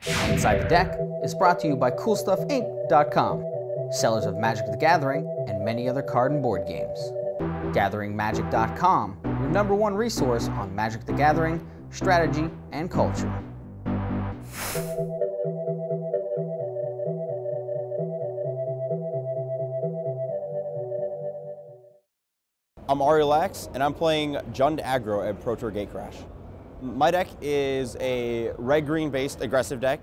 Inside the Deck is brought to you by CoolStuffInc.com, sellers of Magic the Gathering and many other card and board games. GatheringMagic.com, your #1 resource on Magic the Gathering, strategy, and culture. I'm Ari Lax, and I'm playing Jund Aggro at Pro Tour Gatecrash. My deck is a red-green based aggressive deck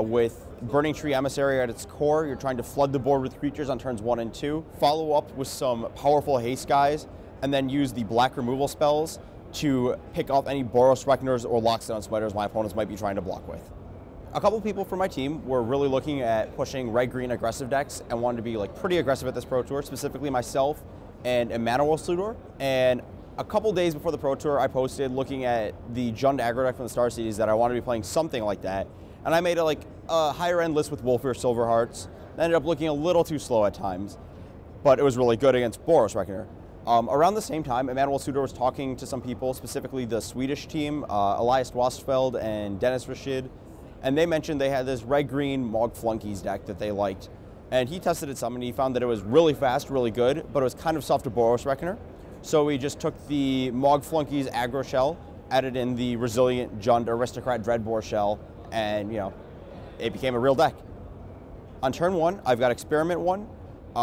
with Burning-Tree Emissary at its core. You're trying to flood the board with creatures on turns 1 and 2, follow up with some powerful haste guys, and then use the black removal spells to pick off any Boros Reckoners or Lockstone Spiders my opponents might be trying to block with. A couple people from my team were really looking at pushing red-green aggressive decks and wanted to be pretty aggressive at this Pro Tour, specifically myself and Emmanuel Sludor. And a couple days before the Pro Tour, I posted looking at the Jund Aggro deck from the Star Cities that I wanted to be playing something like that. And I made a higher end list with Wolfir Silverhearts. That ended up looking a little too slow at times, but it was really good against Boros Reckoner. Around the same time, Emmanuel Sludor was talking to some people, specifically the Swedish team, Elias Wastfeld and Dennis Rashid, and they mentioned they had this red-green Mogg Flunkies deck that they liked. And he tested it some, and he found that it was really fast, really good, but it was kind of soft to Boros Reckoner. So we just took the Mogg Flunkies aggro shell, added in the resilient Jund Aristocrat Dreadbore shell, and it became a real deck. On turn 1, I've got Experiment 1,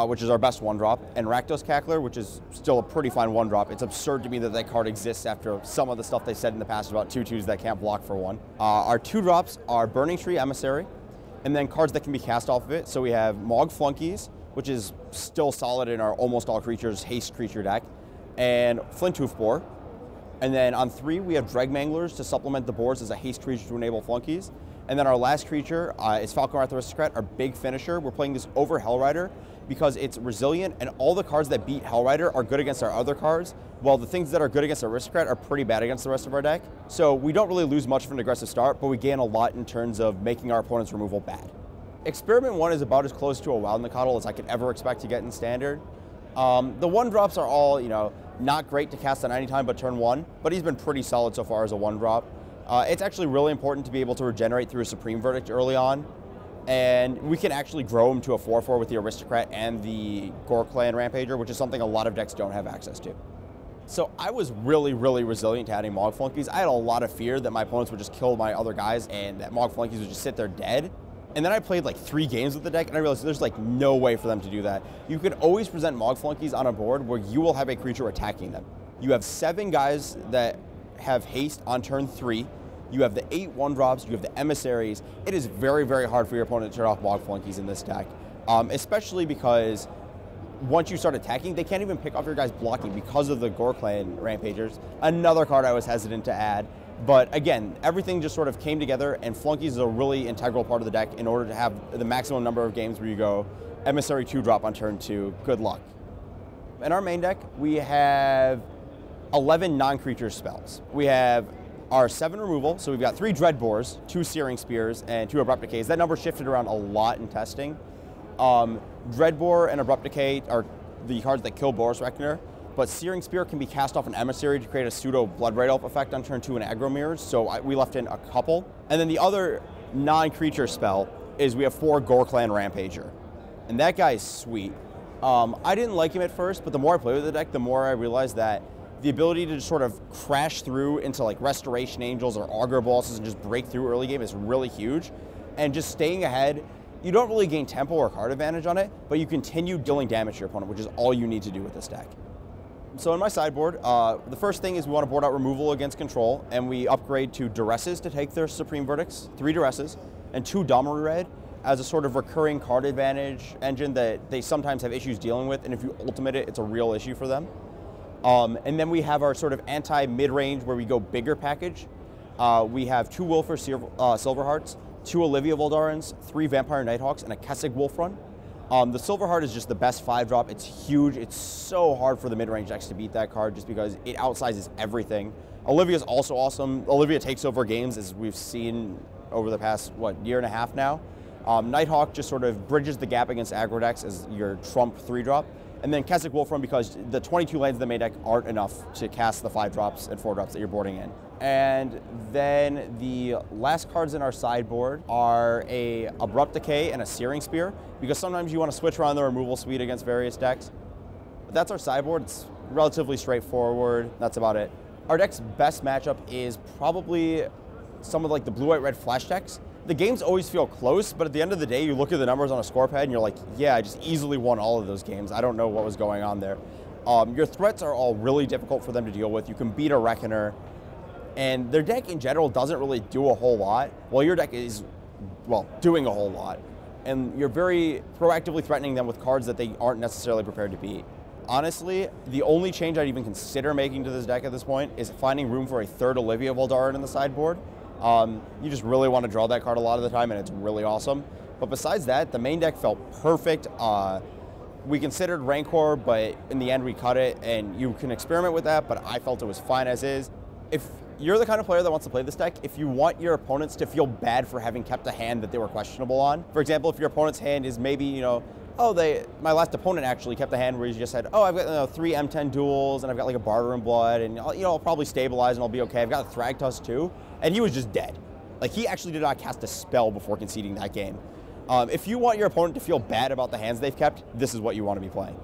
which is our best 1-drop, and Rakdos Cackler, which is still a pretty fine 1-drop. It's absurd to me that that card exists after some of the stuff they said in the past about 2/2s that can't block for 1. Our 2-drops are Burning-Tree Emissary, and then cards that can be cast off of it. So we have Mogg Flunkies, which is still solid in our almost all creatures haste creature deck, and Flinthoof Boar. And then on 3, we have Dreg Manglers to supplement the boards as a haste creature to enable Flunkies. And then our last creature is Falkenrath Aristocrat, our big finisher. We're playing this over Hellrider because it's resilient, and all the cards that beat Hellrider are good against our other cards, while the things that are good against Aristocrat are pretty bad against the rest of our deck. So we don't really lose much from an aggressive start, but we gain a lot in terms of making our opponent's removal bad. Experiment 1 is about as close to a Wild Nicottle as I could ever expect to get in Standard. The 1-drops are all, not great to cast on any time but turn 1, but he's been pretty solid so far as a 1-drop. It's actually really important to be able to regenerate through a Supreme Verdict early on, and we can actually grow him to a 4/4 with the Aristocrat and the Ghor-Clan Rampager, which is something a lot of decks don't have access to. So I was really, really resilient to adding Mogg Flunkies. I had a lot of fear that my opponents would just kill my other guys and that Mogg Flunkies would just sit there dead. And then I played 3 games with the deck, and I realized there's no way for them to do that. You can always present Mogg Flunkies on a board where you will have a creature attacking them. You have 7 guys that have haste on turn 3. You have the 8 1-drops, you have the emissaries. It is very, very hard for your opponent to turn off Mogg Flunkies in this deck, especially because once you start attacking, they can't even pick off your guys blocking because of the Ghor-Clan Rampagers. Another card I was hesitant to add. But again, everything just sort of came together, and Flunkies is a really integral part of the deck in order to have the maximum number of games where you go Emissary 2-drop on turn 2, good luck. In our main deck, we have 11 non-creature spells. We have our 7 removal, so we've got 3 Dreadbores, 2 Searing Spears, and 2 Abrupt Decays. That number shifted around a lot in testing. Dreadbore and Abrupt Decay are the cards that kill Boros Reckoner, but Searing Spear can be cast off an Emissary to create a pseudo Blood Rade Elf effect on turn 2 in aggro mirrors, so we left in a couple. And then the other non-creature spell is we have 4 Ghor-Clan Rampager, and that guy is sweet. I didn't like him at first, but the more I played with the deck, the more I realized that the ability to just sort of crash through into Restoration Angels or Augur Bosses and just break through early game is really huge. And just staying ahead, you don't really gain tempo or card advantage on it, but you continue dealing damage to your opponent, which is all you need to do with this deck. So in my sideboard, the first thing is we want to board out removal against control, and we upgrade to Duresses to take their Supreme Verdicts, 3 Duresses, and 2 Domri Rade as a sort of recurring card advantage engine that they sometimes have issues dealing with, and if you ultimate it, it's a real issue for them. And then we have our sort of anti-mid-range where we go bigger package. We have 2 Wolfir Silverhearts, 2 Olivia Voldarens, 3 Vampire Nighthawks, and a Kessig Wolfrun. The Silverheart is just the best 5-drop. It's huge. It's so hard for the mid-range decks to beat that card just because it outsizes everything. Olivia is also awesome. Olivia takes over games, as we've seen over the past, year and a half now. Nighthawk just sort of bridges the gap against aggro decks as your trump 3-drop. And then Kessig Wolfrun, because the 22 lands in the main deck aren't enough to cast the 5-drops and 4-drops that you're boarding in. And then the last cards in our sideboard are a Abrupt Decay and a Searing Spear, because sometimes you want to switch around the removal suite against various decks. But that's our sideboard. It's relatively straightforward. That's about it. Our deck's best matchup is probably some of like the blue-white red flash decks. The games always feel close, but at the end of the day, you look at the numbers on a score pad and you're like, yeah, I just easily won all of those games. I don't know what was going on there. Your threats are all really difficult for them to deal with. You can beat a Reckoner, and their deck in general doesn't really do a whole lot, while your deck is, well, doing a whole lot. And you're very proactively threatening them with cards that they aren't necessarily prepared to beat. Honestly, the only change I'd even consider making to this deck at this point is finding room for a third Olivia Voldaren in the sideboard. You just really want to draw that card a lot of the time, and it's really awesome. But besides that, the main deck felt perfect. We considered Rancor, but in the end we cut it, and you can experiment with that, but I felt it was fine as is. If you're the kind of player that wants to play this deck, if you want your opponents to feel bad for having kept a hand that they were questionable on, for example, if your opponent's hand is maybe, you know, oh, my last opponent actually kept a hand where he just said, oh, I've got 3 M10 duels, and I've got like a Barter in Blood, and I'll probably stabilize and I'll be okay. I've got a Thragtusk too, and he was just dead. Like, he actually did not cast a spell before conceding that game. If you want your opponent to feel bad about the hands they've kept, this is what you want to be playing.